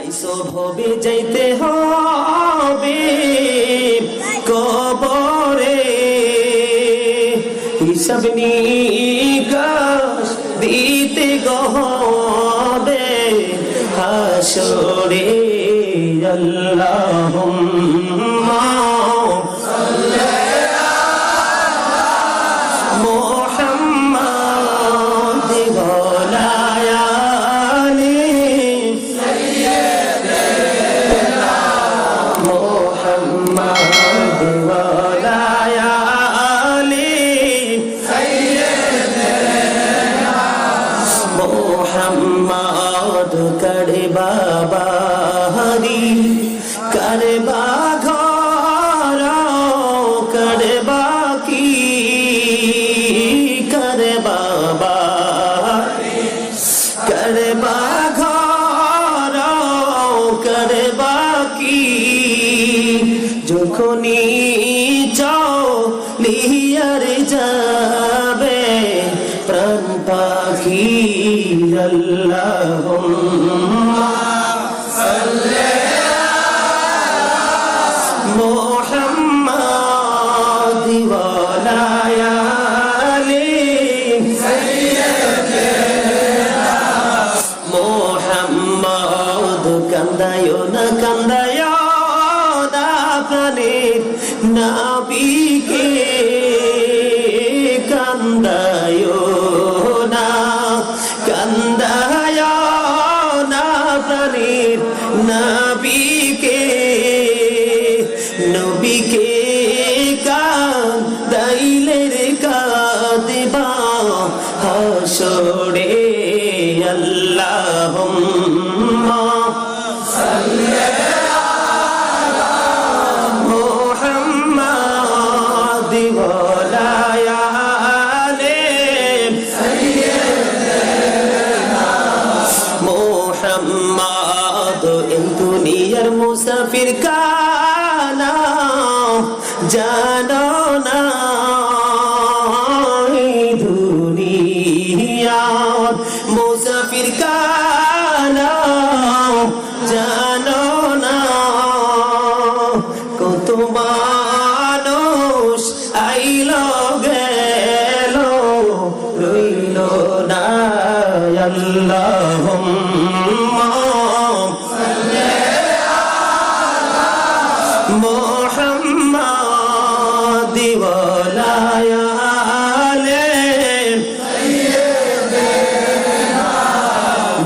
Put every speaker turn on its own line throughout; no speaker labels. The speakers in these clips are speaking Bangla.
আইসো ভবে যাইতে হবে কবরে, হিসাব নিকাশ দিতে হবে হাসরে। আল্লাহুম্মা মোহাম্মদ করে বাবা হরি করে বাঘর করে বাকি করে বাবা করে বাঘর করে বাকি যখনই চলিয়ার যাবে প্রাণ পাখি। আল্লাহুম্মা সাল্লি মুহাম্মাদ ওয়া আলা আলি সাইয়্যিদিনা মুহাম্মদ। কান্দায়ো না কান্দায়ো না প্রাণের নবীকে, কান্দায়ো না কান্দায় না প্রাণের নবীকে, নবীকে কান্দাইলে রে কাঁদবা হাসরে। আল্লাহুম্মা সাল্লি আলা মুহাম্মাদ ওয়া আলা আলি সাইয়্যিদিনা মুহাম্মদ। এই দুনিয়ার মুসাফির কানা জানো না, এই দুনিয়ার মুসাফির কানা জানো না, কত মানুষ আইলো গেল রইল না। আল্লাহুম্মা সাল্লি আলা মুহাম্মাদ ওয়া আলা আলি সাইয়্যিদিনা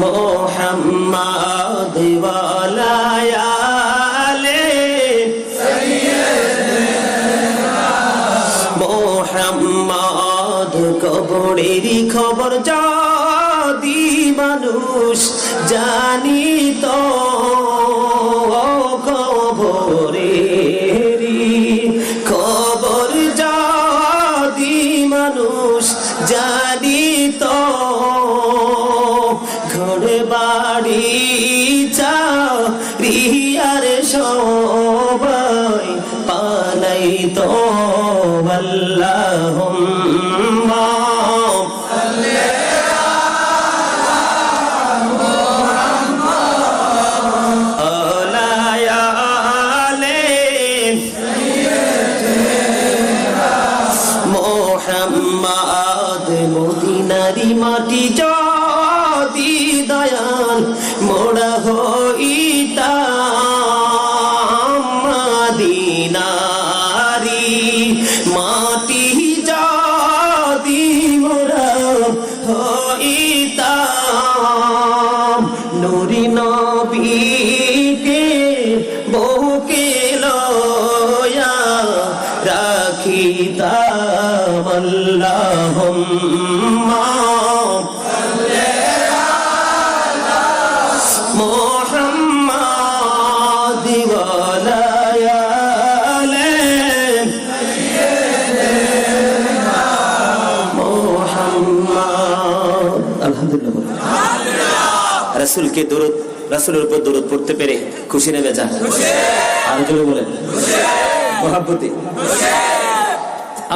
মুহাম্মাদ ওয়া আলা আলি সাইয়্যিদিনা মুহাম্মদ। কবরেরই খবর যদি মানুষ জানিত, কবরেরই খবর যদি মানুষ জানিত, ঘর বাড়ি চাকরি আর সবাই পালাইত। আল্লাহুম্মা সাল্লি আলা মুহাম্মাদ ওয়া আলা আলি সাইয়্যিদিনা মুহাম্মদ। মদিনারি মাটি যদি দয়াল মোরা হইতাম, মদিনারি মাটি যদি মোরা হইতাম, নূরি নবীকে বুকে লয়া রাখিতাম। আল্লাহুম্মা সাল্লি আলা মুহাম্মাদ ওয়া আলা আলি সাইয়্যিদিনা মুহাম্মদ। আলহামদুলিল্লাহ। রাসূলকে দরুদ, রাসূলের উপর দরুদ পড়তে পেরে খুশি না বেজার? আর জোরে বলেন। মহব্বতে